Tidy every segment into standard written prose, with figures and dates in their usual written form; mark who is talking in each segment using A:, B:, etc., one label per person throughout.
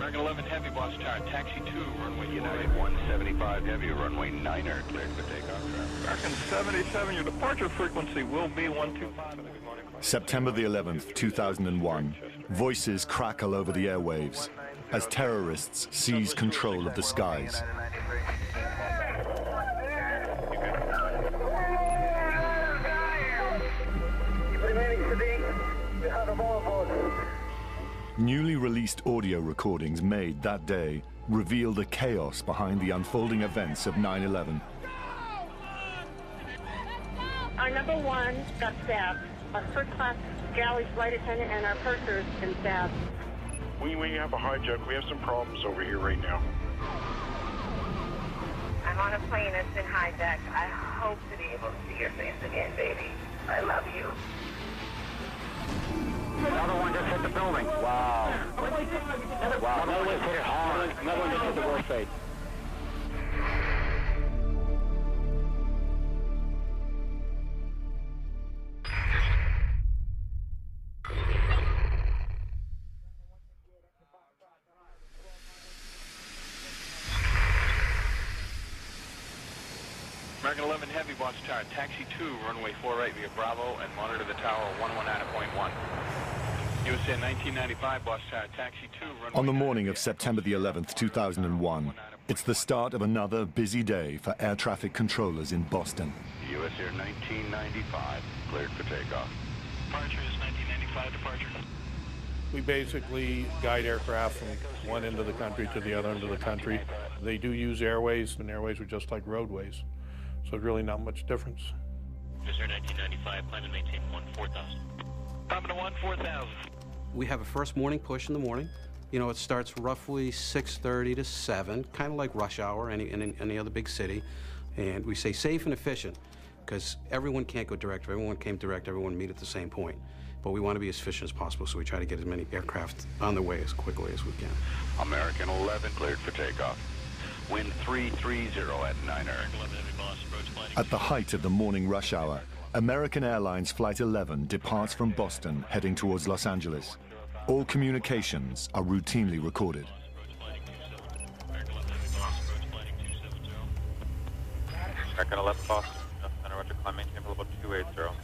A: American 11 Heavy, Boss Tower, taxi 2, runway 4.
B: United 175 Heavy, runway 9er, cleared for takeoff.
C: American 77, your departure frequency will be 125.
D: September the 11th, 2001. Voices crackle over the airwaves as terrorists seize control of the skies. Newly released audio recordings made that day reveal the chaos behind the unfolding events of 9/11.
E: Our number one got stabbed. Our first-class galley flight attendant and our purser's been stabbed.
F: We have a hijack. We have some problems over here right now.
E: I'm on a plane that's been hijacked. I hope to be able to see your face again, baby. I love you.
G: Another one just hit the building. Wow. Wow. Another one hit it hard. Another one just hit the World Trade.
A: American 11 Heavy, Boss Tower, taxi 2, runway 4 right via Bravo, and monitor the tower 119.1. USA 1995, Boss Tower, taxi 2, runway...
D: On the morning of September the 11th, 2001, it's the start of another busy day for air traffic controllers in Boston.
B: US Air 1995, cleared for takeoff.
A: Departure is 1995 departure.
H: We basically guide aircraft from one end of the country to the other end of the country. They do use airways, and airways are just like roadways. So it's really not much difference.
A: US Air 1995, climb and maintain 14000. Climbing to 14000.
I: We have a first morning push in the morning. You know, it starts roughly 6:30 to 7, kind of like rush hour, any other big city. And we say safe and efficient, because everyone can't go direct. If everyone came direct, everyone meet at the same point. But we want to be as efficient as possible, so we try to get as many aircraft on the way as quickly as we can.
B: American 11, cleared for takeoff. Wind 330 at 9er.
D: At the height of the morning rush hour, American Airlines Flight 11 departs from Boston, heading towards Los Angeles. All communications are routinely recorded.
J: American 11 Boston, center roger, climb maintain level 280.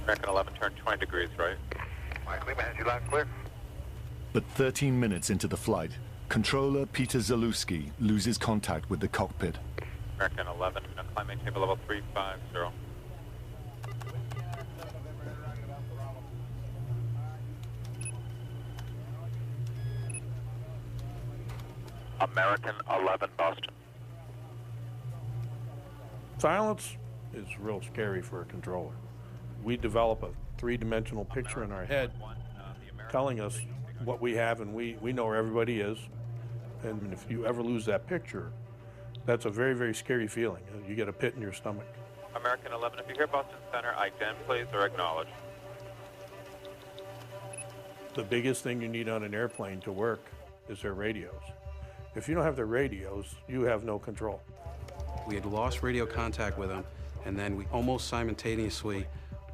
J: American 11, turn 20 degrees right.
B: Mike Lima has you loud and clear.
D: But 13 minutes into the flight, controller Peter Zalewski loses contact with the cockpit.
J: American 11, climb maintain level 350. American 11 Boston.
H: Silence is real scary for a controller. We develop a three-dimensional picture in our head telling us what we have, and we know where everybody is. And if you ever lose that picture, that's a very, very scary feeling. You get a pit in your stomach.
J: American 11, if you hear Boston Center, ident please or acknowledge.
H: The biggest thing you need on an airplane to work is their radios. If you don't have their radios, you have no control.
I: We had lost radio contact with them, and then we almost simultaneously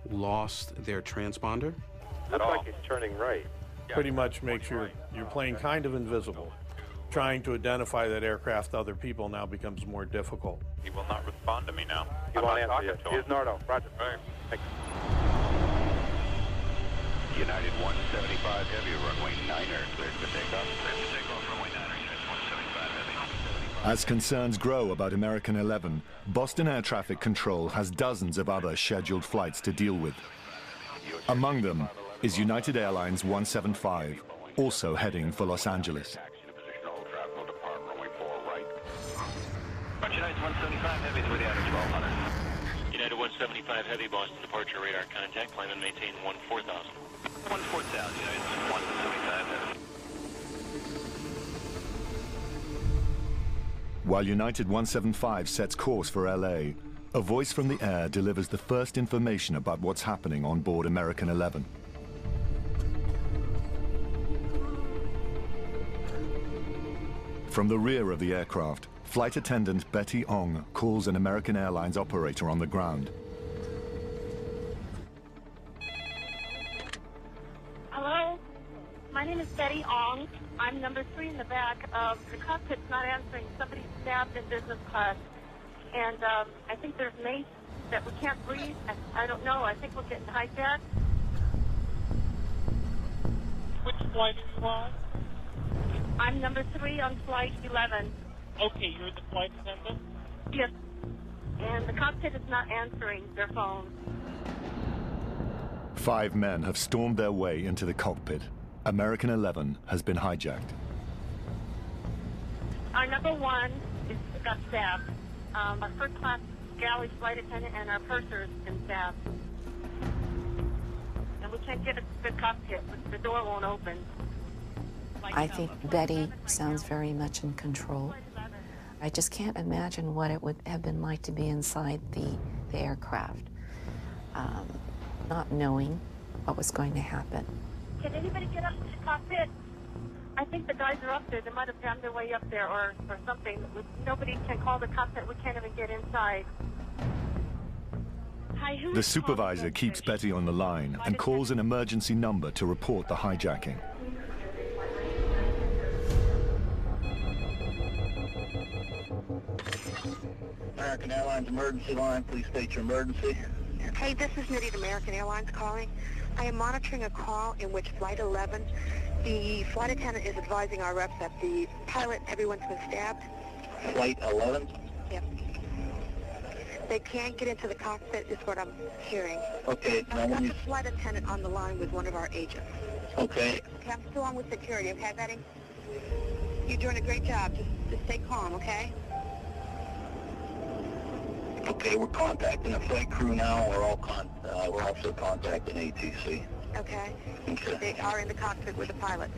I: lost their transponder.
F: Looks like he's turning right.
H: Pretty much makes your plane kind of invisible. Trying to identify that aircraft to other people now becomes more difficult.
J: He will not respond to me now.
F: He won't answer you. Here's Nardo. Roger.
J: Right.
B: United 175 Heavy, runway 9er, cleared for takeoff.
A: Cleared for takeoff, runway 9er, United 175 Heavy.
D: As concerns grow about American 11, Boston Air Traffic Control has dozens of other scheduled flights to deal with. Among them is United Airlines 175, also heading for Los Angeles.
A: United 175 Heavy, 3 out of 1200. United 175 Heavy, Boston departure radar contact, climb and maintain 14000. 14000, United 175 Heavy.
D: While United 175 sets course for LA, a voice from the air delivers the first information about what's happening on board American 11. From the rear of the aircraft, flight attendant Betty Ong calls an American Airlines operator on the ground.
E: Hello? My name is Betty Ong. I'm number 3 in the back. The cockpit's not answering. Somebody's stabbed in business class. And I think there's mace that we can't breathe. I don't know. I think we're getting hijacked.
K: Which flight are you on?
E: I'm number 3 on flight 11.
K: Okay, you're the flight attendant?
E: Yes. And the cockpit is not answering their phone.
D: 5 men have stormed their way into the cockpit. American 11 has been hijacked.
E: Our number 1 got stabbed. Our first class galley flight attendant and our purser's been stabbed. And we can't get to the cockpit. The door won't open.
L: I think Betty sounds very much in control. I just can't imagine what it would have been like to be inside the aircraft, not knowing what was going to happen.
E: Can anybody get up to the cockpit? I think the guys are up there. They might have found their way up there or something. Nobody can call the cockpit. We can't even get inside. Hi,
D: The supervisor keeps Betty on the line and calls an emergency number to report the hijacking.
G: American Airlines emergency line, please state your emergency.
M: Hey, this is Nitty at American Airlines calling. I am monitoring a call in which Flight 11, the flight attendant is advising our reps that the pilot, everyone's been stabbed.
G: Flight 11?
M: Yep. They can't get into the cockpit is what I'm hearing.
G: Okay, now
M: I've got
G: when
M: the flight attendant on the line with one of our agents.
G: Okay.
M: Okay, I'm still on with security, okay, Betty? You're doing a great job. Just stay calm, okay?
G: Okay, we're contacting the flight crew now. We're also contacting ATC.
M: Okay.
G: Okay.
M: They are in the cockpit with the pilot.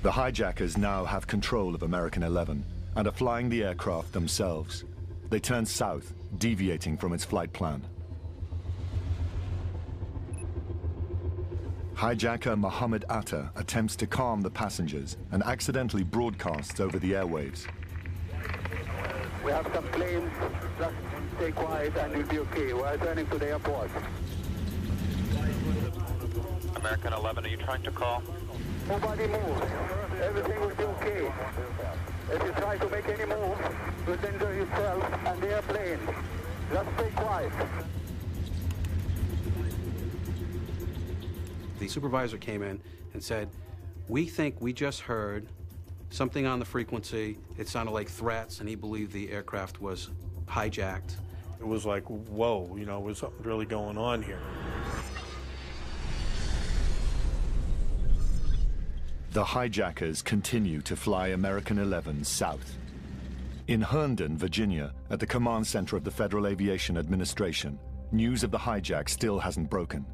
D: The hijackers now have control of American 11 and are flying the aircraft themselves. They turn south, deviating from its flight plan. Hijacker Mohammed Atta attempts to calm the passengers and accidentally broadcasts over the airwaves.
G: We have some planes. Just stay quiet and you'll be okay. We're returning to the airport.
J: American 11, are you trying to call?
G: Nobody move. Everything will be okay. If you try to make any move, you'll injure yourself and the airplane. Just stay quiet.
I: The supervisor came in and said, "We think we just heard something on the frequency. It sounded like threats, and he believed the aircraft was hijacked."
H: It was like, whoa, you know, was something really going on here.
D: The hijackers continue to fly American 11 south. In Herndon, Virginia, at the command center of the Federal Aviation Administration, news of the hijack still hasn't broken.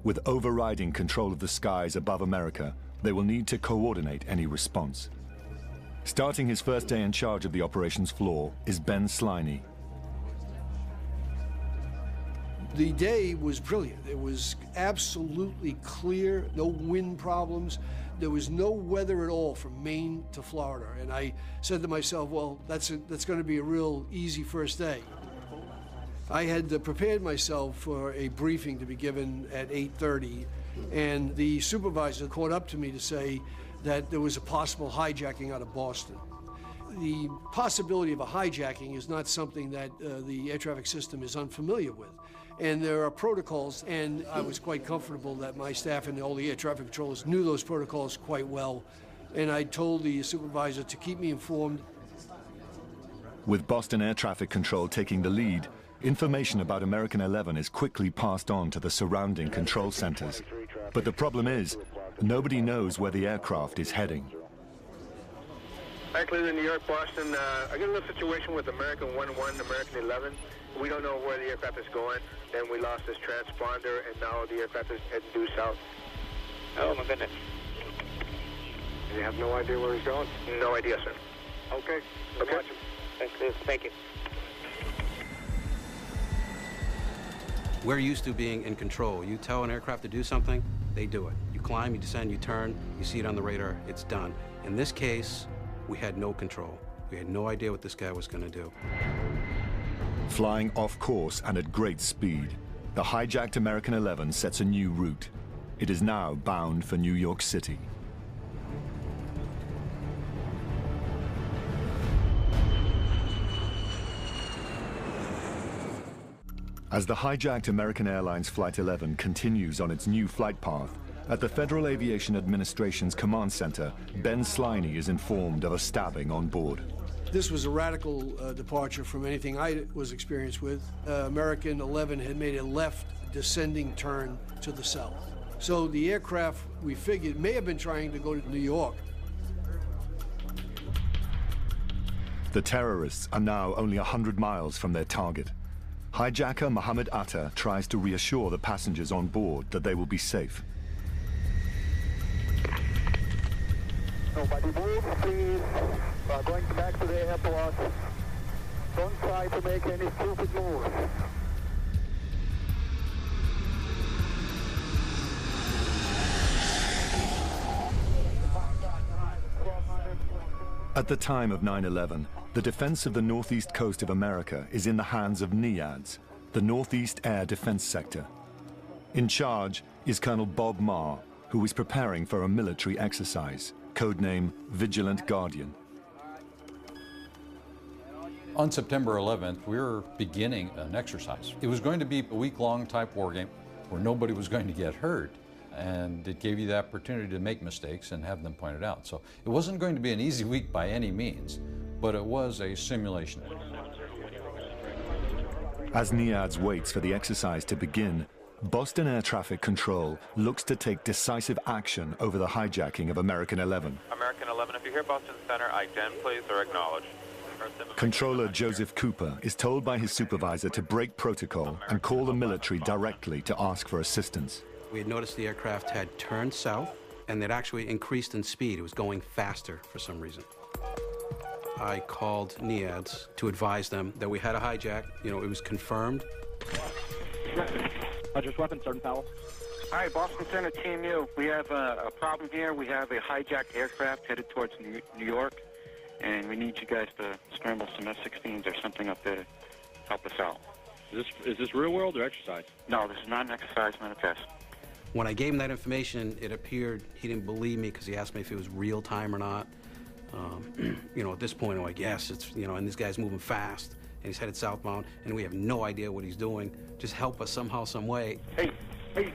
D: With overriding control of the skies above America, they will need to coordinate any response. Starting his first day in charge of the operations floor is Ben Sliney.
N: The day was brilliant. It was absolutely clear, no wind problems. There was no weather at all from Maine to Florida. And I said to myself, well, that's going to be a real easy first day. I had prepared myself for a briefing to be given at 8:30, and the supervisor caught up to me to say that there was a possible hijacking out of Boston. The possibility of a hijacking is not something that the air traffic system is unfamiliar with. And there are protocols, and I was quite comfortable that my staff and all the air traffic controllers knew those protocols quite well. And I told the supervisor to keep me informed.
D: With Boston Air Traffic Control taking the lead, information about American 11 is quickly passed on to the surrounding control centers. But the problem is, nobody knows where the aircraft is heading.
F: Hi, Cleveland, New York, Boston. I got a little situation with American 11, American 11. We don't know where the aircraft is going. Then we lost this transponder, and now the aircraft is heading due south.
J: Oh, my goodness.
F: And you have no idea where he's going? No idea, sir.
G: Okay.
F: Okay.
G: Watch him.
J: Thank you.
I: We're used to being in control. You tell an aircraft to do something, they do it. You climb, you descend, you turn, you see it on the radar, it's done. In this case, we had no control. We had no idea what this guy was going to do.
D: Flying off course and at great speed, the hijacked American 11 sets a new route. it is now bound for New York City. As the hijacked American Airlines Flight 11 continues on its new flight path, at the Federal Aviation Administration's command center, Ben Sliney is informed of a stabbing on board.
N: This was a radical departure from anything I was experienced with. American 11 had made a left descending turn to the south. So the aircraft, we figured, may have been trying to go to New York.
D: The terrorists are now only 100 miles from their target. Hijacker Mohammed Atta tries to reassure the passengers on board that they will be safe.
G: Nobody move, please. We are going back to the airport. Don't try to make any stupid moves.
D: At the time of 9/11, the defense of the northeast coast of America is in the hands of NEADS, the Northeast Air Defense Sector. In charge is Colonel Bob Marr, who is preparing for a military exercise, codename Vigilant Guardian.
O: On September 11th, we were beginning an exercise. It was going to be a week-long type war game where nobody was going to get hurt. And it gave you the opportunity to make mistakes and have them pointed out. So it wasn't going to be an easy week by any means, but it was a simulation.
D: As NEADS waits for the exercise to begin, Boston Air Traffic Control looks to take decisive action over the hijacking of American 11.
J: American 11, if you hear Boston Center, ident please or acknowledge.
D: Controller Joseph Cooper is told by his supervisor to break protocol and call the military directly to ask for assistance.
I: We had noticed the aircraft had turned south, and it actually increased in speed. It was going faster for some reason. I called NEADS to advise them that we had a hijack. You know, it was confirmed.
F: Roger, weapon, Sergeant Powell. Hi, Boston Center, Team U. We have a problem here. We have a hijacked aircraft headed towards New York, and we need you guys to scramble some F-16s or something up there to help us out.
P: Is this real world or exercise?
F: No, this is not an exercise, not a test.
I: When I gave him that information, it appeared he didn't believe me because he asked me if it was real time or not. You know, at this point, I'm like, yes, it's, you know, and this guy's moving fast, and he's headed southbound, and we have no idea what he's doing. Just help us somehow, some way.
F: Hey, big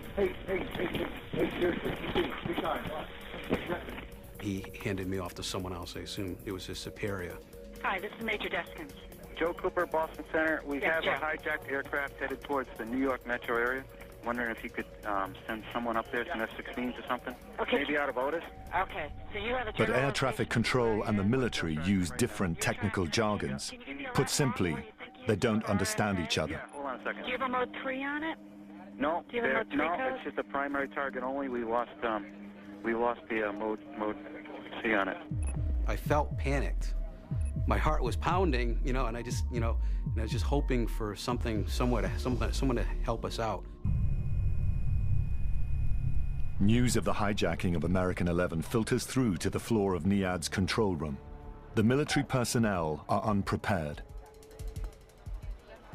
F: time.
I: He handed me off to someone else. I assume it was his superior.
Q: Hi, this is Major Deskins.
F: Joe Cooper, Boston Center. We have a hijacked aircraft headed towards the New York metro area. Wondering if you could send someone up there, some F-16s or something.
Q: Okay.
F: Maybe out of Otis.
Q: Okay. So you have a
D: But air traffic control and the military use different technical jargons. Put simply, they don't understand each other.
F: Hold on a second.
Q: Do you have a mode 3 on it?
F: No,
Q: Do you have a mode 3 code?
F: it's just a primary target only. We lost the mode C on it.
I: I felt panicked. My heart was pounding, you know, and I just, you know, and I was just hoping for someone to help us out.
D: News of the hijacking of American 11 filters through to the floor of NEAD's control room. The military personnel are unprepared.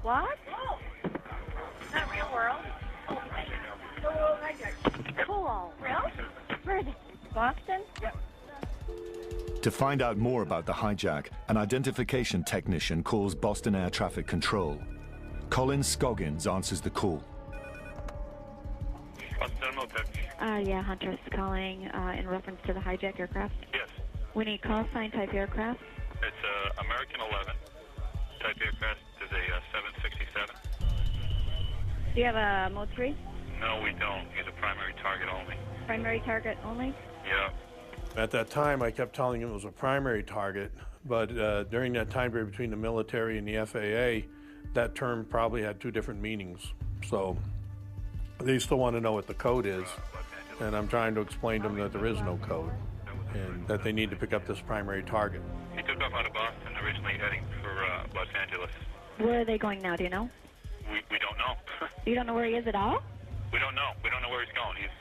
E: What? Not real world. Cool. Really? Where is it? Boston? Yep.
D: To find out more about the hijack, an identification technician calls Boston Air Traffic Control. Colin Scoggins answers the call.
R: Yeah, Hunter's calling in reference to the hijacked aircraft.
A: Yes.
R: We need call sign type aircraft.
A: It's American 11. Type aircraft is a 767.
R: Do you have a mode 3?
A: No, we don't. He's a primary target only.
R: Primary target only?
A: Yeah.
H: At that time, I kept telling him it was a primary target, but during that time period between the military and the FAA, that term probably had two different meanings. So they still want to know what the code is, and I'm trying to explain to them that there is no code and that they need to pick up this primary target.
A: He took off out of Boston, originally heading for Los Angeles.
R: Where are they going now? Do you know?
A: We don't know.
R: You don't know where he is at all?
A: We don't know. We don't know where he's going. He's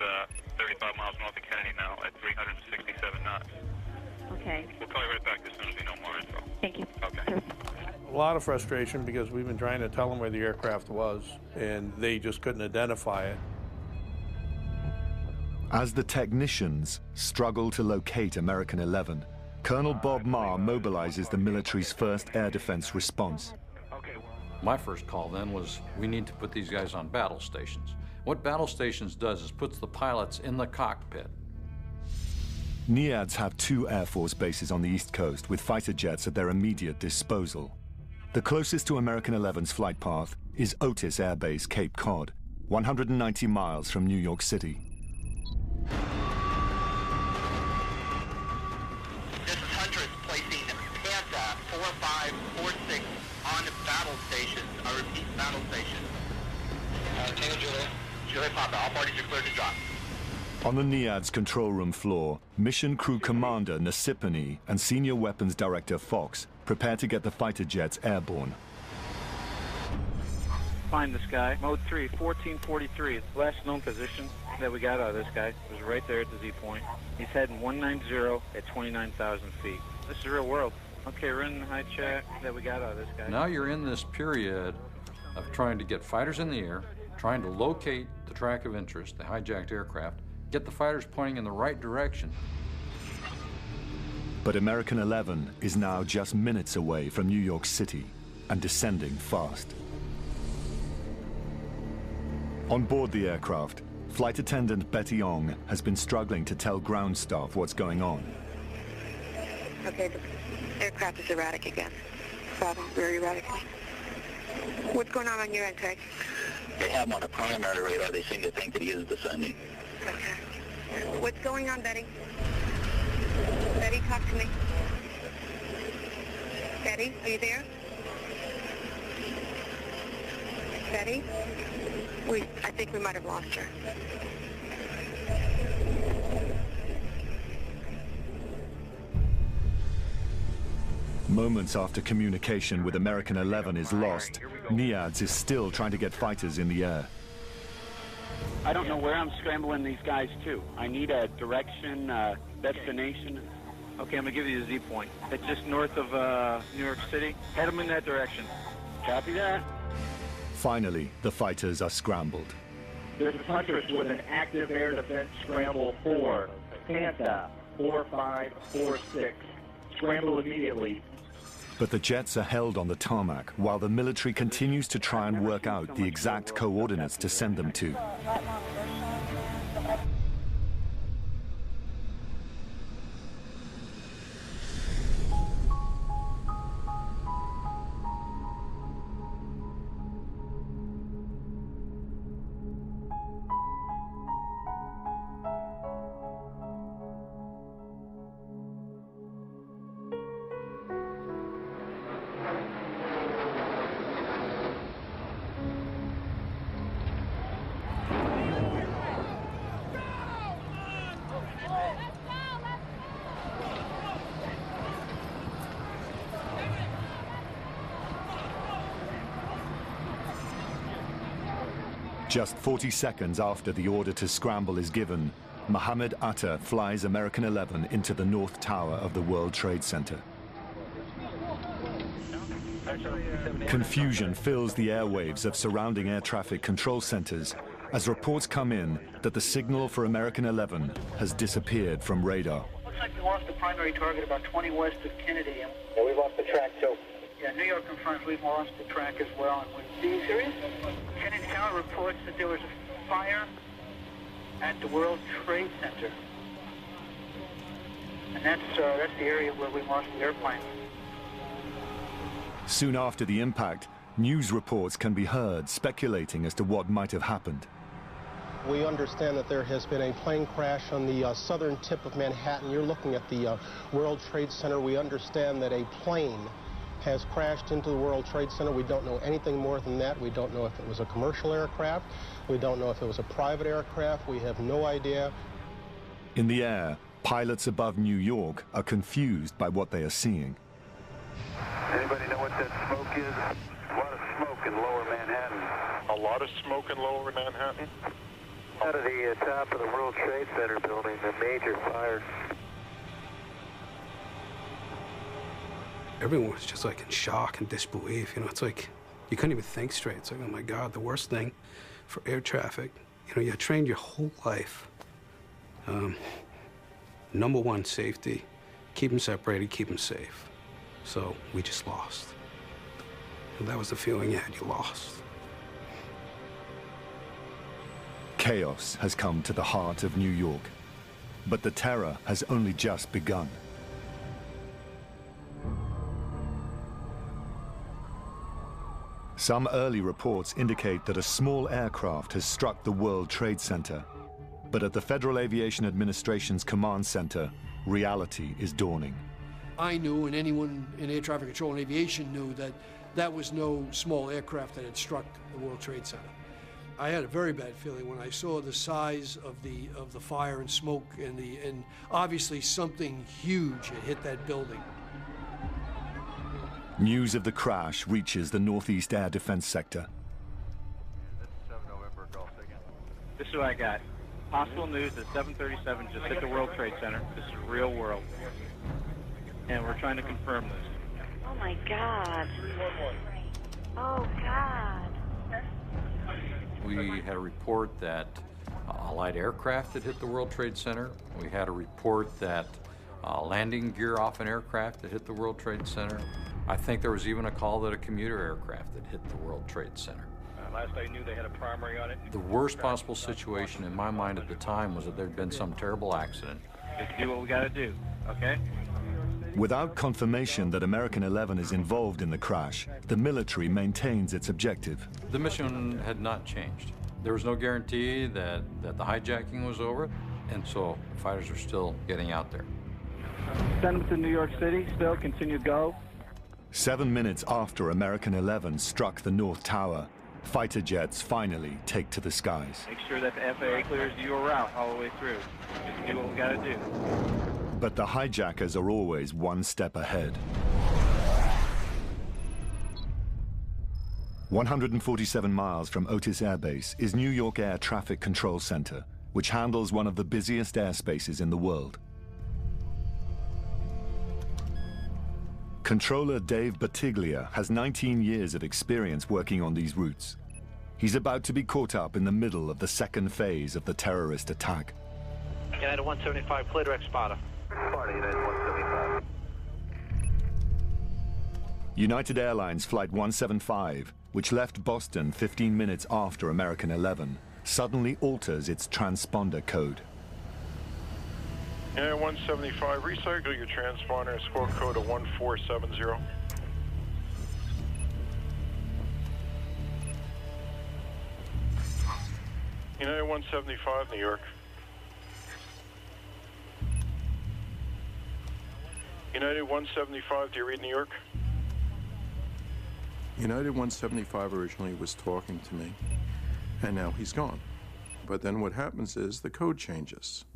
A: 35 miles north of Kennedy now at 367 knots.
R: Okay.
A: We'll call you right back as soon as we know more info.
R: Thank you.
A: Okay.
H: A lot of frustration because we've been trying to tell them where the aircraft was, and they just couldn't identify it.
D: As the technicians struggle to locate American 11, Colonel Bob Marr mobilizes the military's first air defense response.
O: My first call then was, we need to put these guys on battle stations. What battle stations does is puts the pilots in the cockpit.
D: NEADS have 2 Air Force bases on the East Coast with fighter jets at their immediate disposal. The closest to American 11's flight path is Otis Air Base, Cape Cod, 190 miles from New York City.
S: This is Huntress placing Panda 4546 on battle stations. I repeat, battle stations. Tango Juliet. Juliet Papa, all parties are cleared to drop.
D: On the NEADS control room floor, Mission Crew Commander Nasipany and Senior Weapons Director Fox prepare to get the fighter jets airborne.
T: Find this guy. Mode 3, 1443. Last known position that we got out of this guy was right there at the Z point. He's heading 190 at 29,000 feet. This is real world. Okay, we're in the hijack that we got out of this guy.
O: Now you're in this period of trying to get fighters in the air, trying to locate the track of interest, the hijacked aircraft, get the fighters pointing in the right direction.
D: But American 11 is now just minutes away from New York City and descending fast. On board the aircraft, Flight Attendant Betty Ong has been struggling to tell ground staff what's going on.
M: Okay, the aircraft is erratic again. Problem, very erratic. What's going on your end, Craig?
S: They have him on a primary radar. They seem to think that he is descending.
M: Okay. What's going on, Betty? Betty, talk to me. Betty, are you there? Betty? I think we might have lost her.
D: Moments after communication with American 11 is lost, NEADS is still trying to get fighters in the air.
T: I don't know where I'm scrambling these guys to. I need a direction, destination. Okay, I'm going to give you the Z point. It's just north of New York City. Head them in that direction. Copy that.
D: Finally, the fighters are scrambled.
U: This is Huntress with an active air defense scramble for Panda 4546. Scramble immediately.
D: But the jets are held on the tarmac while the military continues to try and work out the exact coordinates to send them to. Just 40 seconds after the order to scramble is given, Mohammed Atta flies American 11 into the North Tower of the World Trade Center. Confusion fills the airwaves of surrounding air traffic control centers as reports come in that the signal for American 11 has disappeared from radar.
T: Looks like we lost the primary target about 20 west of Kennedy.
F: Yeah, we lost the track too.
T: Yeah, New York confirms we've lost the track as well. Are you serious? Kennedy Tower reports that there was a fire at the World Trade Center. And that's the area where we lost the airplane.
D: Soon after the impact, news reports can be heard speculating as to what might have happened.
V: We understand that there has been a plane crash on the southern tip of Manhattan. You're looking at the World Trade Center. We understand that a plane has crashed into the World Trade Center. We don't know anything more than that. We don't know if it was a commercial aircraft. We don't know if it was a private aircraft. We have no idea.
D: In the air, pilots above New York are confused by what they are seeing.
F: Anybody know what that smoke is? A lot of smoke in lower Manhattan.
C: A lot of smoke in lower Manhattan?
F: Out of the top of the World Trade Center building, a major fire.
I: Everyone was just like in shock and disbelief. You know, it's like you couldn't even think straight. It's like, oh my God, the worst thing for air traffic. You know, you trained your whole life Number one, safety. Keep them separated, keep them safe. So we just lost. And that was the feeling you had, you lost.
D: Chaos has come to the heart of New York, but the terror has only just begun. Some early reports indicate that a small aircraft has struck the World Trade Center, but at the Federal Aviation Administration's command center, reality is dawning.
N: I knew, and anyone in air traffic control and aviation knew, that that was no small aircraft that had struck the World Trade Center. I had a very bad feeling when I saw the size of the fire and smoke, and obviously something huge had hit that building.
D: News of the crash reaches the Northeast Air Defense Sector.
T: This is what I got. Possible news that 737 just hit the World Trade Center. This is real world. And we're trying to confirm this.
Q: Oh my God. Oh God.
O: We had a report that a light aircraft had hit the World Trade Center. We had a report that landing gear off an aircraft had hit the World Trade Center. I think there was even a call that a commuter aircraft had hit the World Trade Center.
T: Last I knew, they had a primary on it.
O: The worst possible situation in my mind at the time was that there'd been some terrible accident.
T: Just do what we gotta do, okay?
D: Without confirmation that American 11 is involved in the crash, the military maintains its objective.
O: The mission had not changed. There was no guarantee that the hijacking was over, and so fighters are still getting out there.
U: Send them to New York City, still continue go.
D: 7 minutes after American 11 struck the North Tower, fighter jets finally take to the skies.
T: Make sure that the FAA clears your route all the way through. Just do what we gotta do.
D: But the hijackers are always one step ahead. 147 miles from Otis Air Base is New York Air Traffic Control Center, which handles one of the busiest airspaces in the world. Controller Dave Battaglia has 19 years of experience working on these routes. He's about to be caught up in the middle of the second phase of the terrorist attack.
B: United 175, clear direct spotter.
F: United 175.
D: United Airlines Flight 175, which left Boston 15 minutes after American 11, suddenly alters its transponder code.
C: United 175, recycle your transponder, squawk code of 1470. United 175, New York. United 175, do you read New York?
K: United 175 originally was talking to me, and now he's gone. But then what happens is the code changes.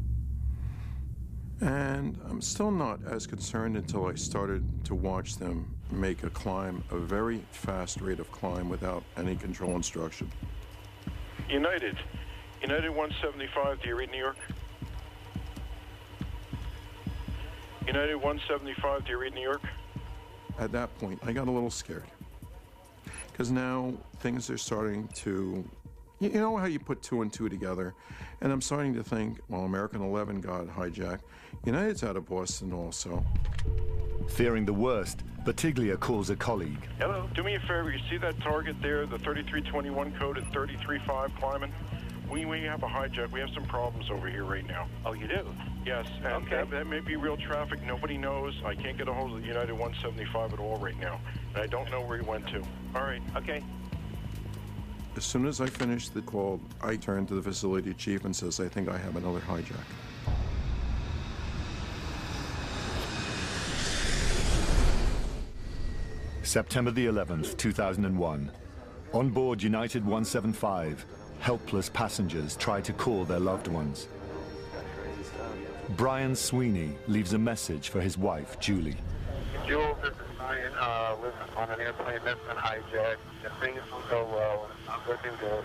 K: And I'm still not as concerned until I started to watch them make a climb, a very fast rate of climb without any control instruction.
C: United 175, do you read New York? United 175, do you read New York?
K: At that point, I got a little scared. Because now things are starting to, you know how you put two and two together? And I'm starting to think, well, American 11 got hijacked. United's out of Boston also.
D: Fearing the worst, Battaglia calls a colleague.
C: Hello, do me a favor, you see that target there, the 3321 code at 335 climbing? We have a hijack. We have some problems over here right now.
B: Oh, you do?
C: Yes, and
B: okay.
C: that may be real traffic. Nobody knows. I can't get a hold of the United 175 at all right now. And I don't know where he went to. All right.
B: Okay.
K: As soon as I finished the call, I turned to the facility chief and says, I think I have another hijack.
D: September the 11th, 2001. On board United 175, helpless passengers try to call their loved ones. Brian Sweeney leaves a message for his wife, Julie.
F: Jules, this is Brian. Lives on an airplane that's been hijacked. If things will go well, it's not looking good.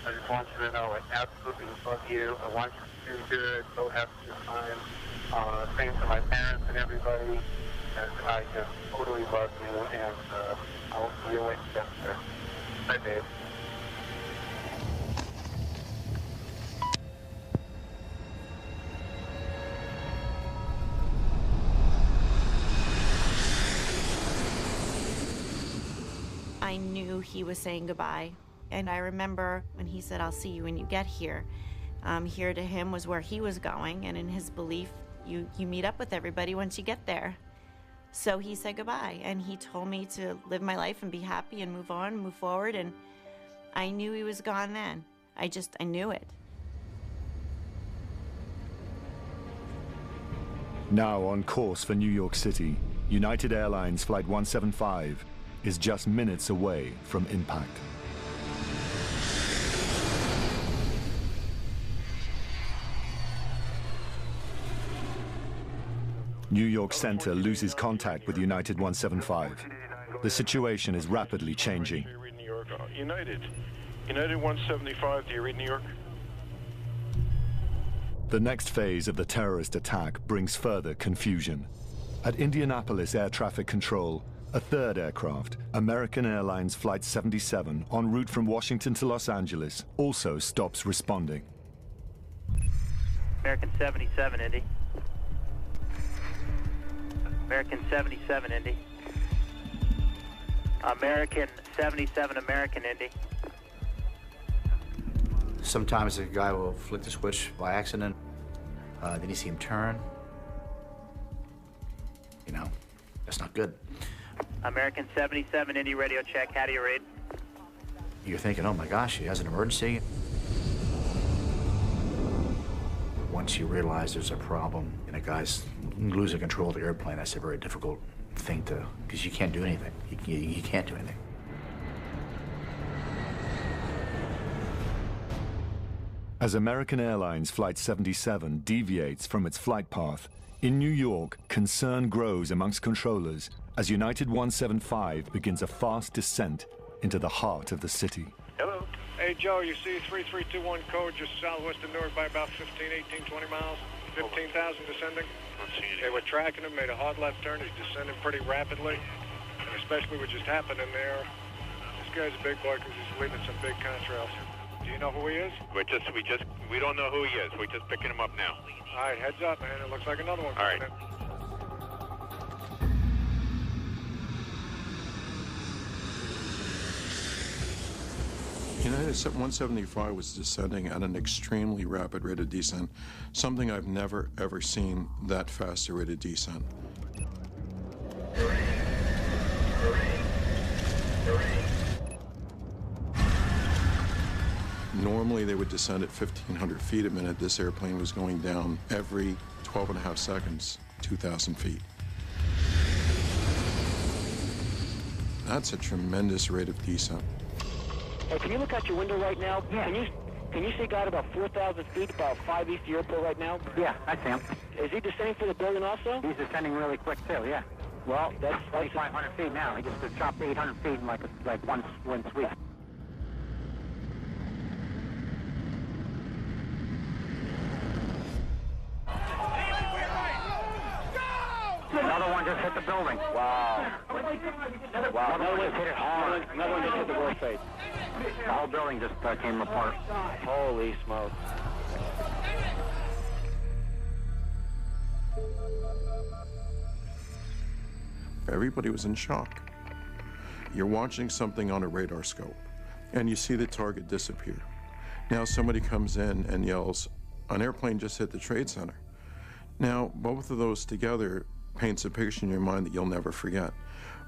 F: I just want you to know I absolutely love you. I want you to do good. So happy to find. Same to my parents and everybody. And I just totally love you, and I'll see you later. Bye, babe.
G: I knew he was saying goodbye. And I remember when he said, "I'll see you when you get here." Here to him was where he was going, and in his belief, you meet up with everybody once you get there. So he said goodbye, and he told me to live my life and be happy and move on, move forward, and I knew he was gone then. I knew it.
D: Now on course for New York City, United Airlines Flight 175 is just minutes away from impact. New York Center loses contact with United 175. The situation is rapidly changing.
C: New York, United 175, do you read New York?
D: The next phase of the terrorist attack brings further confusion. At Indianapolis Air Traffic Control, a third aircraft, American Airlines Flight 77, en route from Washington to Los Angeles, also stops responding.
B: American 77, Indy. American 77, Indy. American 77, American, Indy.
L: Sometimes a guy will flick the switch by accident. Then you see him turn. You know, that's not good.
B: American 77, Indy, radio check. How do you read?
L: You're thinking, oh my gosh, he has an emergency. Once you realize there's a problem and a guy's losing control of the airplane, that's a very difficult thing to, because you can't do anything. You can't do anything.
D: As American Airlines Flight 77 deviates from its flight path, in New York, concern grows amongst controllers as United 175 begins a fast descent into the heart of the city.
C: Hello. Hey, Joe, you see 3321 code just southwest of Newark by about 15, 18, 20 miles, 15,000 descending. They were tracking him, made a hard left turn. He's descending pretty rapidly, and especially what just happened in there. This guy's a big boy because he's leading some big contrails. Do you know who he is?
W: We don't know who he is. We're just picking him up now.
C: All right, heads up, man. It looks like another one.
W: All right.
K: United 175 was descending at an extremely rapid rate of descent, something I've never, ever seen that fast a rate of descent. Normally they would descend at 1,500 feet a minute. This airplane was going down every 12 and a half seconds, 2,000 feet. That's a tremendous rate of descent.
X: Hey, can you look out your window right now? Yeah. Can you see God about 4,000 feet, about 5 east of the airport right now?
Y: Yeah, I see him.
X: Is he descending for the building also?
Y: He's descending really quick too, yeah.
X: Well, that's
Y: 2,500 feet now. He just chopped 800 feet in like one sweep. Another one just hit the building.
X: Wow. Wow.
Y: Another one just hit it hard.
X: Another one just hit the world face.
Y: The whole building just came apart.
X: Holy smoke.
K: Everybody was in shock. You're watching something on a radar scope, and you see the target disappear. Now somebody comes in and yells, an airplane just hit the Trade Center. Now, both of those together paints a picture in your mind that you'll never forget.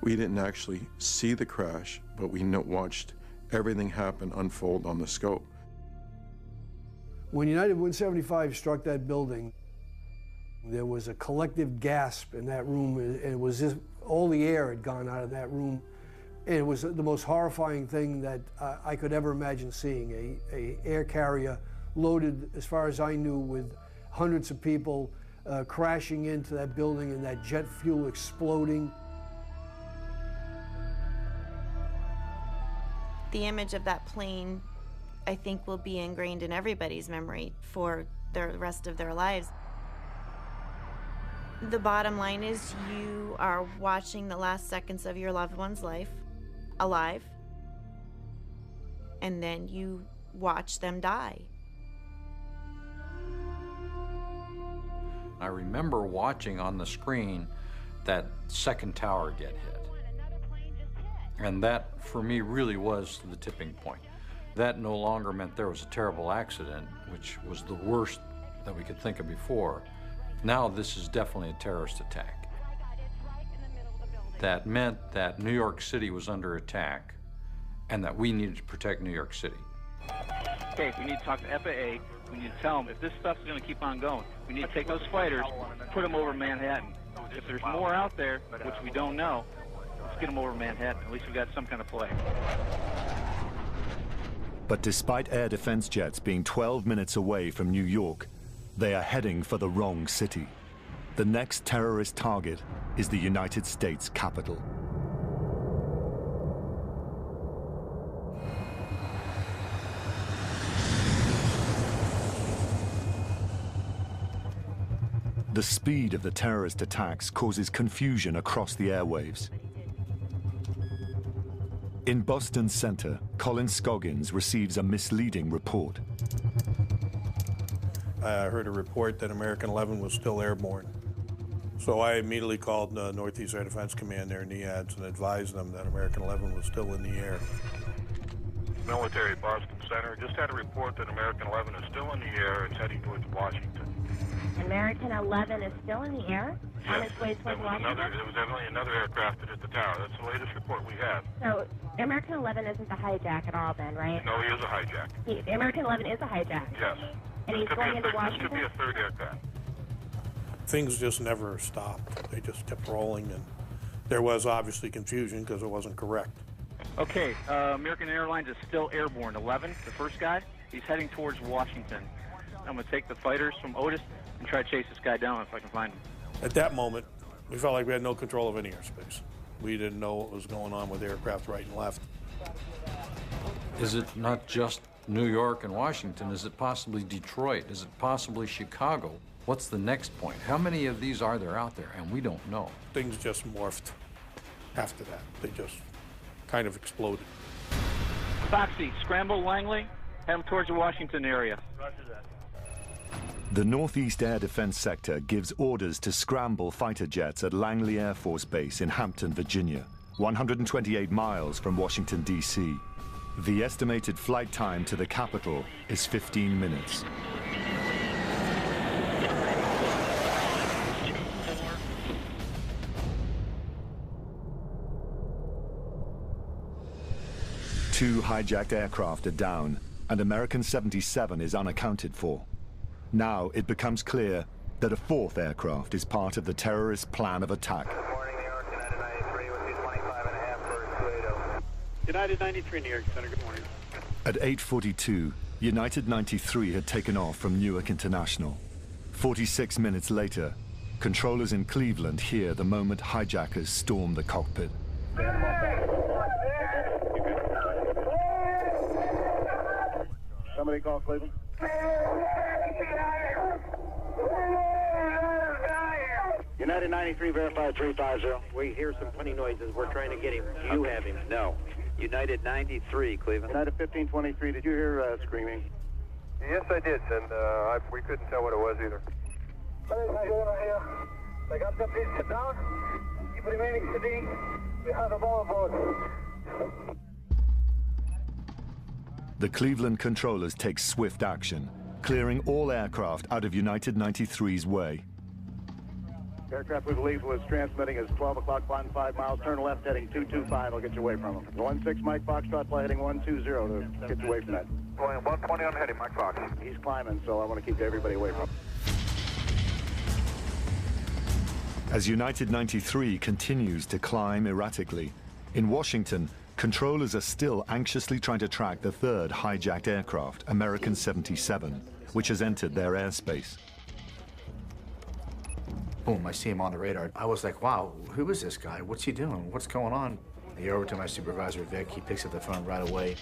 K: We didn't actually see the crash, but we watched everything happen unfold on the scope.
N: When United 175 struck that building, there was a collective gasp in that room, and it was just, all the air had gone out of that room. And it was the most horrifying thing that I could ever imagine seeing, a air carrier loaded, as far as I knew, with hundreds of people crashing into that building and that jet fuel exploding.
G: The image of that plane, I think, will be ingrained in everybody's memory for the rest of their lives. The bottom line is you are watching the last seconds of your loved one's life alive, and then you watch them die.
O: I remember watching on the screen that second tower get hit. And that, for me, really was the tipping point. That no longer meant there was a terrible accident, which was the worst that we could think of before. Now this is definitely a terrorist attack. That meant that New York City was under attack and that we needed to protect New York City.
T: Okay, we need to talk to FAA. We need to tell them if this stuff's going to keep on going, we need to take those fighters, put them over Manhattan. If there's more out there, which we don't know, let's get them over Manhattan. At least we've got some kind of play.
D: But despite air defense jets being 12 minutes away from New York, they are heading for the wrong city. The next terrorist target is the United States Capitol. The speed of the terrorist attacks causes confusion across the airwaves. In Boston's center, Colin Scoggins receives a misleading report.
H: I heard a report that American 11 was still airborne. So I immediately called Northeast Air Defense Command there in NEADS and advised them that American 11 was still in the air.
C: Military Boston Center just had a report that American 11 is still in the air. It's heading towards Washington.
Q: American 11 is still in the air?
C: Yes.
Q: On its way towards Washington?
C: There was evidently another aircraft that hit the tower. That's the latest report we have.
Q: So American 11 isn't the hijack at all then, right?
C: No, he is a hijack.
Q: American 11 is a hijack?
C: Yes.
Q: And he's going into Washington?
C: This could be a third aircraft.
H: Things just never stopped. They just kept rolling, and there was obviously confusion because it wasn't correct.
T: Okay, American Airlines is still airborne. 11, the first guy, he's heading towards Washington. I'm going to take the fighters from Otis and try to chase this guy down if I can find him.
H: At that moment, we felt like we had no control of any airspace. We didn't know what was going on with aircraft right and left.
O: Is it not just New York and Washington? Is it possibly Detroit? Is it possibly Chicago? What's the next point? How many of these are there out there? And we don't know.
H: Things just morphed after that. They just kind of exploded.
T: Foxy, scramble Langley, head him towards the Washington area.
C: Roger that.
D: The Northeast Air Defense Sector gives orders to scramble fighter jets at Langley Air Force Base in Hampton, Virginia, 128 miles from Washington, D.C. The estimated flight time to the capital is 15 minutes. Two hijacked aircraft are down, and American 77 is unaccounted for. Now it becomes clear that a fourth aircraft is part of the terrorist plan of attack.
F: Good morning, New York, United 93, with you 25.5 for 280.
B: United 93, New York Center, good morning.
D: At 8:42, United 93 had taken off from Newark International. 46 minutes later, controllers in Cleveland hear the moment hijackers storm the cockpit.
F: Somebody call Cleveland.
X: United 93, verified 350.
B: We hear some funny noises. We're trying to get him. Do you have him? No. United 93, Cleveland.
F: United 1523, did you hear screaming?
C: Yes, I did, and we couldn't tell what it was either.
F: They got the piece sit down. Keep remaining sitting. We have a ball aboard.
D: The Cleveland controllers take swift action, clearing all aircraft out of United 93's way.
F: Aircraft we believe was transmitting is 12 o'clock, flying 5 miles, turn left heading 225, I'll get you away from him. 16 Mike Foxtrot, fly heading 120 to get you away from that.
C: Going 120 on heading, Mike Fox.
F: He's climbing, so I want to keep everybody away from him.
D: As United 93 continues to climb erratically, in Washington, controllers are still anxiously trying to track the third hijacked aircraft, American 77, which has entered their airspace.
L: Boom, I see him on the radar. I was like, wow, who is this guy? What's he doing? What's going on? I go over to my supervisor, Vic. He picks up the phone right away.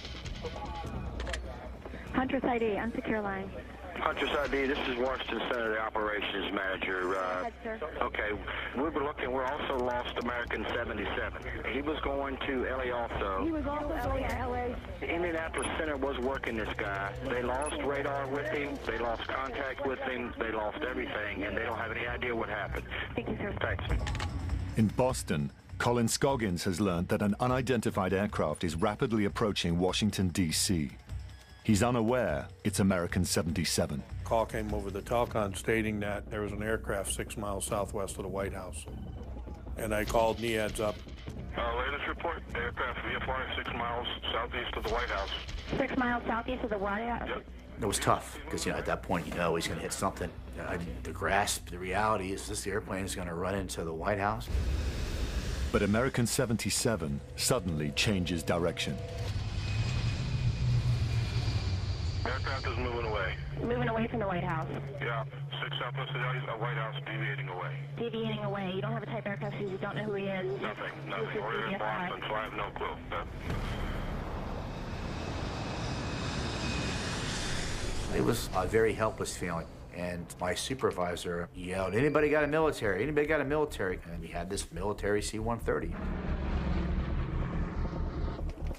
Q: Huntress ID, unsecure line.
S: Huntress ID, this is Washington Center, the operations manager.
Q: Go ahead, sir.
S: Okay, we were looking, we also lost American 77. He was going to LA also.
Q: He was also going to LA.
S: The Indianapolis Center was working this guy. They lost radar with him, they lost contact with him, they lost everything, and they don't have any idea what happened.
Q: Thank you, sir.
S: Thanks.
D: In Boston, Colin Scoggins has learned that an unidentified aircraft is rapidly approaching Washington, D.C. He's unaware it's American 77.
H: Call came over the Telcon stating that there was an aircraft 6 miles southwest of the White House. And I called NEADS up.
C: Latest report, aircraft VFR 6 miles southeast of the White House.
Q: 6 miles southeast of the White House?
C: Yep.
L: It was tough, because, at that point, he's going to hit something. The grasp, the reality is this airplane is going to run into the White House.
D: But American 77 suddenly changes direction.
C: Aircraft is moving away.
Q: Moving away from the White House?
C: Yeah, 6 southwest of the White House, deviating away.
Q: Deviating away. You don't have a type aircraft, so you don't know who he is?
C: Nothing. We're in Boston, so I have no clue.
L: It was a very helpless feeling. And my supervisor yelled, "Anybody got a military? Anybody got a military?" And we had this military C-130.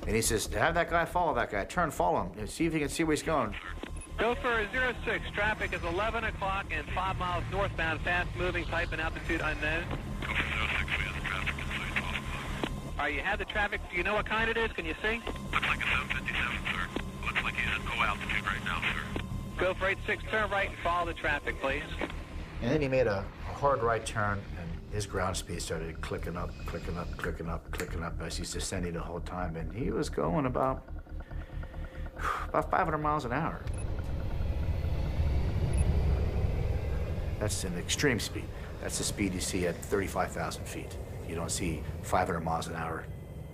L: And he says, "Have that guy follow that guy. Turn, follow him, and see if you can see where he's going."
T: Go for 06. Traffic is 11 o'clock and 5 miles northbound, fast-moving, type and altitude unknown.
C: Go for 06, we have the traffic inside 12 o'clock.
T: All right, you have the traffic. Do you know what kind it is? Can you see?
C: Looks like a 757, sir. Looks like he's at low altitude right now, sir.
T: Go for 86, turn right and follow the traffic, please.
L: And then he made a hard right turn, and his ground speed started clicking up, clicking up, clicking up, clicking up as he's descending the whole time. And he was going about 500 miles an hour. That's an extreme speed. That's the speed you see at 35,000 feet. You don't see 500 miles an hour,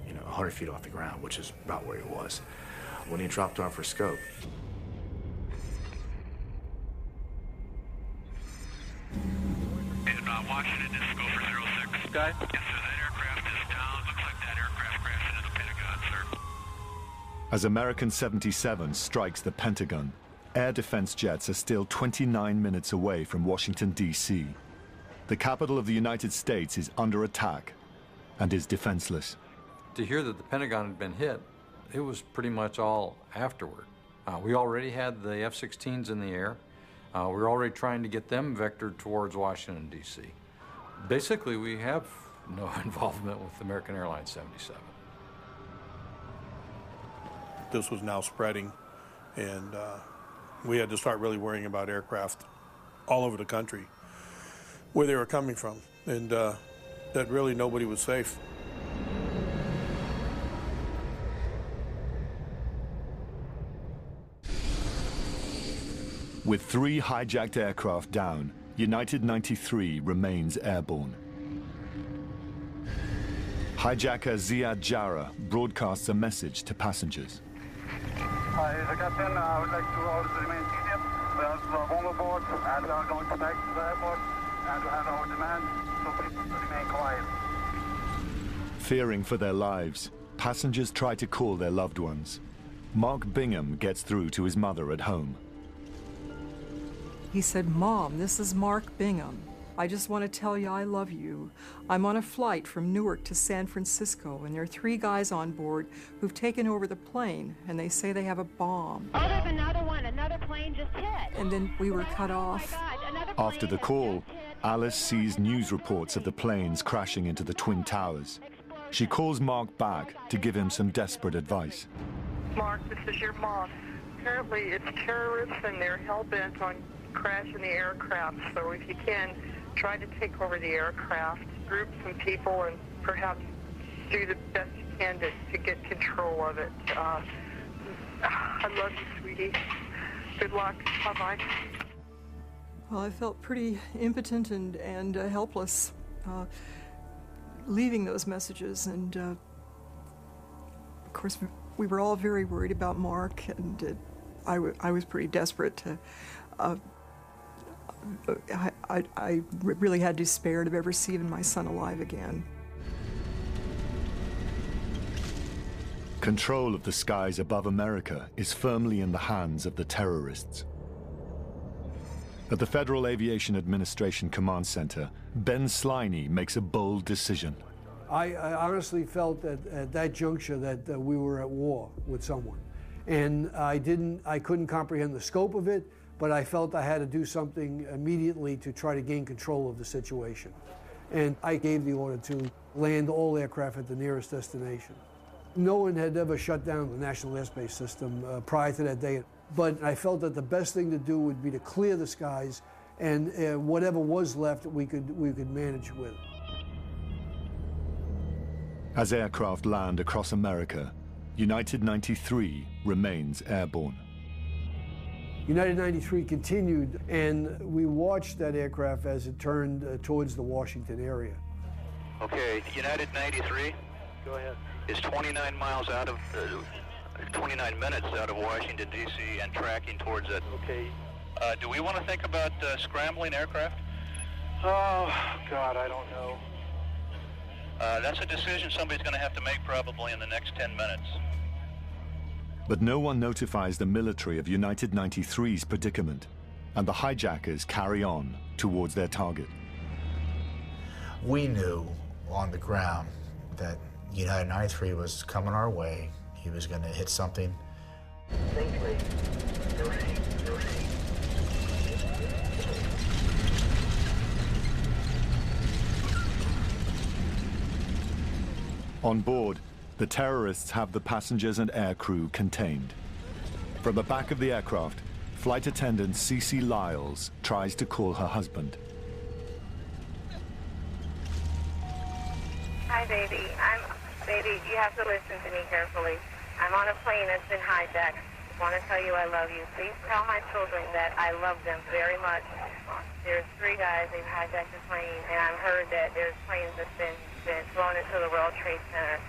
L: 100 feet off the ground, which is about where he was when he dropped off for scope.
C: And Washington, this is go for 06.
T: Okay.
C: Yes, sir, that aircraft is down. Looks like that aircraft crashed into the Pentagon, sir.
D: As American 77 strikes the Pentagon, air defense jets are still 29 minutes away from Washington, D.C. The capital of the United States is under attack and is defenseless.
O: To hear that the Pentagon had been hit, it was pretty much all afterward. We already had the F-16s in the air. We were already trying to get them vectored towards Washington, D.C. Basically, we have no involvement with American Airlines 77.
H: This was now spreading, and we had to start really worrying about aircraft all over the country, where they were coming from, and that really nobody was safe.
D: With 3 hijacked aircraft down, United 93 remains airborne. Hijacker Ziad Jarrah broadcasts a message to passengers.
A: Hi, the captain. I would like to order the main stadium. We have bomb aboard, and we are going to back to the airport, and we have our demand, so please remain quiet.
D: Fearing for their lives, passengers try to call their loved ones. Mark Bingham gets through to his mother at home.
E: He said, "Mom, this is Mark Bingham. I just want to tell you I love you. I'm on a flight from Newark to San Francisco, and there are 3 guys on board who've taken over the plane, and they say they have a bomb."
Q: Oh, there's another one. Another plane just hit.
E: And then we were cut off.
D: After the call, Alice sees news reports of the planes crashing into the Twin Towers. She calls Mark back to give him some desperate advice.
J: Mark, this is your mom. Apparently it's terrorists, and they're hell-bent on crashing the aircraft, so if you can, try to take over the aircraft, group some people, and perhaps do the best you can to get control of it. I love you, sweetie. Good luck. Bye-bye.
E: Well, I felt pretty impotent and helpless leaving those messages, and of course we were all very worried about Mark, and I was pretty desperate to I really had despaired of ever seeing my son alive again.
D: Control of the skies above America is firmly in the hands of the terrorists. At the Federal Aviation Administration Command Center, Ben Sliney makes a bold decision.
N: I honestly felt that at that juncture that we were at war with someone. And I couldn't comprehend the scope of it, but I felt I had to do something immediately to try to gain control of the situation. And I gave the order to land all aircraft at the nearest destination. No one had ever shut down the National Airspace System prior to that day, but I felt that the best thing to do would be to clear the skies, and whatever was left we could manage with.
D: As aircraft land across America, United 93 remains airborne.
N: United 93 continued, and we watched that aircraft as it turned towards the Washington area.
B: Okay, United 93.
T: Go ahead.
B: Is 29 miles out of, 29 minutes out of Washington, D.C. and tracking towards it.
T: Okay.
B: Do we want to think about scrambling aircraft?
T: Oh, God, I don't know.
B: That's a decision somebody's going to have to make probably in the next 10 minutes.
D: But no one notifies the military of United 93's predicament, and the hijackers carry on towards their target.
L: We knew on the ground that United 93 was coming our way. He was going to hit something.
D: On board, the terrorists have the passengers and aircrew contained. From the back of the aircraft, flight attendant Cece Lyles tries to call her husband.
I: Hi, baby. Baby, you have to listen to me carefully. I'm on a plane that's been hijacked. I want to tell you I love you. Please tell my children that I love them very much. There's 3 guys, they've hijacked the plane, and I've heard that there's planes that's been flown into the World Trade Center.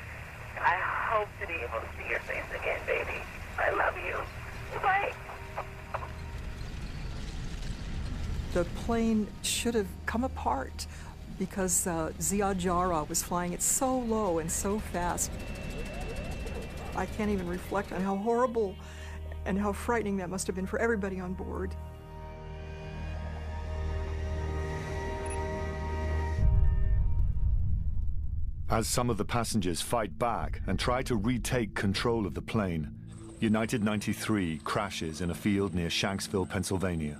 I: I hope to be able to see your face again, baby. I love you. Bye.
E: The plane should have come apart because Ziad Jarrah was flying it so low and so fast. I can't even reflect on how horrible and how frightening that must have been for everybody on board.
D: As some of the passengers fight back and try to retake control of the plane, United 93 crashes in a field near Shanksville, Pennsylvania.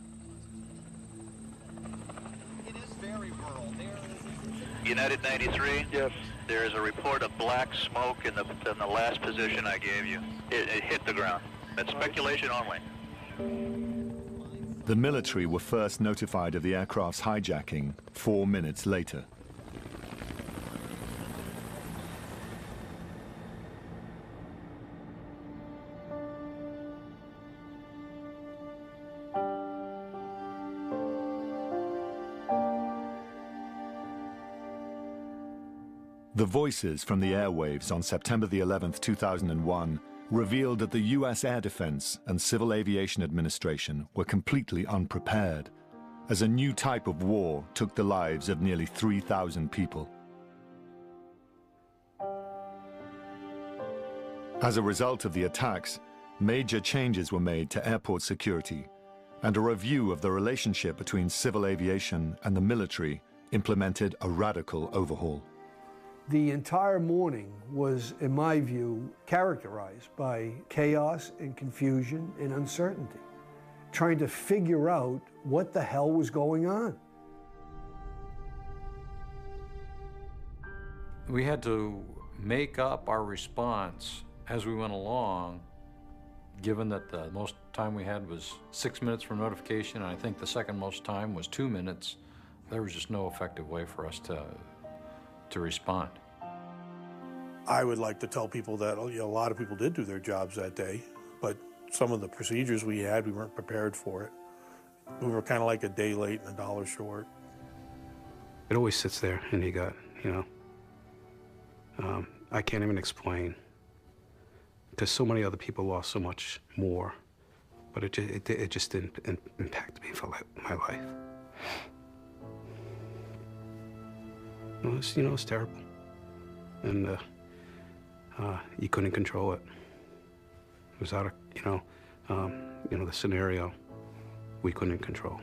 B: United 93?
T: Yes.
B: There is a report of black smoke in the last position I gave you. It hit the ground. That's speculation only.
D: The military were first notified of the aircraft's hijacking 4 minutes later. The voices from the airwaves on September the 11th, 2001 revealed that the U.S. Air Defense and Civil Aviation Administration were completely unprepared, as a new type of war took the lives of nearly 3,000 people. As a result of the attacks, major changes were made to airport security, and a review of the relationship between civil aviation and the military implemented a radical overhaul.
N: The entire morning was, in my view, characterized by chaos and confusion and uncertainty, trying to figure out what the hell was going on.
O: We had to make up our response as we went along, given that the most time we had was 6 minutes from notification, and I think the second most time was 2 minutes. There was just no effective way for us to respond.
H: I would like to tell people that a lot of people did do their jobs that day, but some of the procedures we had, we weren't prepared for it. We were kind of like a day late and $1 short.
M: It always sits there, and you got, I can't even explain, because so many other people lost so much more, but it just didn't impact me for my life. It's terrible, and you couldn't control it. It was out of, the scenario we couldn't control.